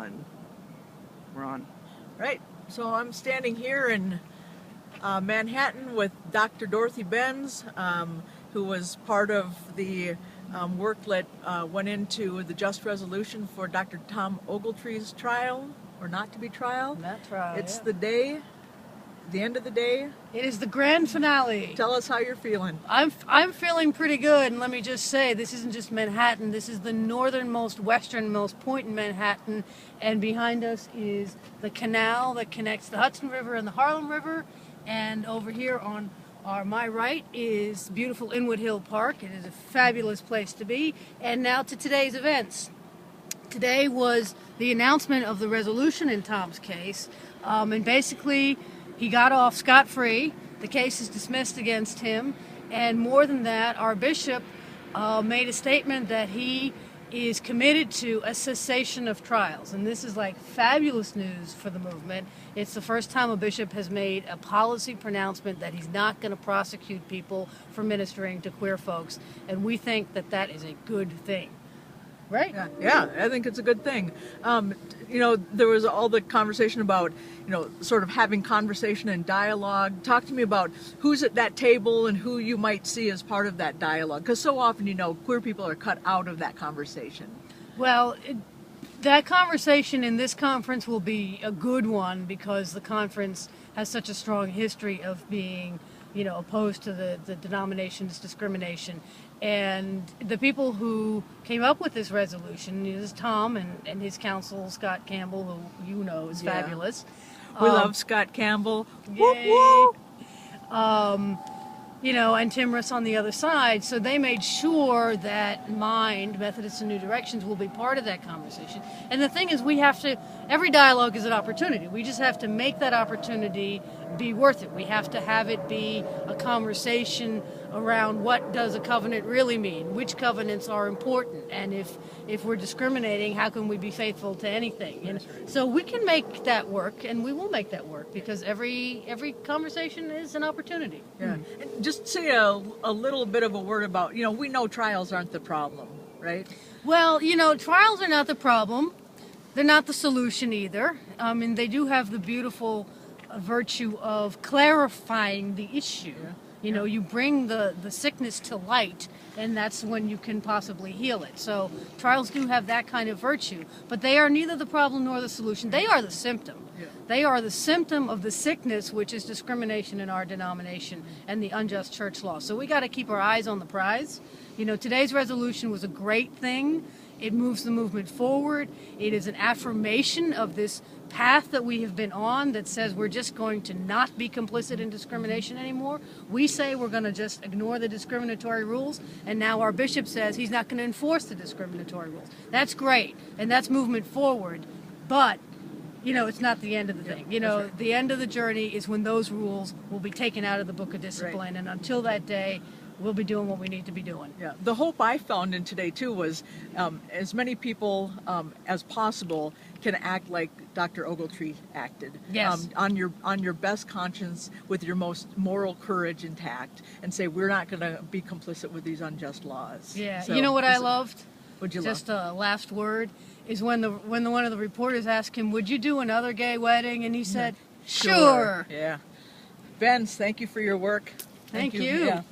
1. We're on. Right. So I'm standing here in Manhattan with Dr. Dorotheee Benz, who was part of the work that went into the just resolution for Dr. Tom Ogletree's trial, or not to be trial. Not trial, It's yeah. the day, the end of the day. It is the grand finale. Tell us how you're feeling. I'm feeling pretty good, and let me just say, this isn't just Manhattan. This is the northernmost, westernmost point in Manhattan, and behind us is the canal that connects the Hudson River and the Harlem River, and over here on my right is beautiful Inwood Hill Park. It is a fabulous place to be. And now to today's events. Today was the announcement of the resolution in Tom's case, and basically he got off scot-free. The case is dismissed against him, and more than that, our bishop made a statement that he is committed to a cessation of trials, and this is like fabulous news for the movement. It's the first time a bishop has made a policy pronouncement that he's not going to prosecute people for ministering to queer folks, and we think that that is a good thing. Right? Yeah, I think it's a good thing. There was all the conversation about, sort of having conversation and dialogue. Talk to me about who's at that table and who you might see as part of that dialogue. Because so often, queer people are cut out of that conversation. Well, that conversation in this conference will be a good one because the conference has such a strong history of being, opposed to the denomination's discrimination. And the people who came up with this resolution is Tom and his counsel, Scott Campbell, who is fabulous. We love Scott Campbell. Yay. Whoop, whoop. And Timorous on the other side. So they made sure that MIND, Methodists in New Directions, will be part of that conversation. And the thing is, every dialogue is an opportunity. We just have to make that opportunity be worth it. We have to have it be a conversation around what does a covenant really mean, which covenants are important, and if we're discriminating, how can we be faithful to anything? So we can make that work, and we will make that work, because every conversation is an opportunity. Yeah. And just say a little bit of a word about, we know trials aren't the problem, right? Well, trials are not the problem. They're not the solution either. They do have the beautiful virtue of clarifying the issue. Yeah. You bring the sickness to light, and that's when you can possibly heal it. So trials do have that kind of virtue, but they are neither the problem nor the solution. They are the symptom. Yeah. They are the symptom of the sickness, which is discrimination in our denomination and the unjust church law. So we got to keep our eyes on the prize. Today's resolution was a great thing. It moves the movement forward. It is an affirmation of this path that we have been on that says we're just going to not be complicit in discrimination anymore. We say we're going to just ignore the discriminatory rules, and now our bishop says he's not going to enforce the discriminatory rules. That's great, and that's movement forward, but it's not the end of the thing. Right. The end of the journey is when those rules will be taken out of the Book of Discipline, right. And until that day, we'll be doing what we need to be doing. Yeah. The hope I found in today, too, was as many people as possible can act like Dr. Ogletree acted. Yes. On your best conscience, with your most moral courage intact, and say, we're not going to be complicit with these unjust laws. Yeah. So, you know what I loved? What'd you Just love? a last word is when one of the reporters asked him, would you do another gay wedding? And he said, sure. Yeah. Benz, thank you for your work. Thank you. Yeah.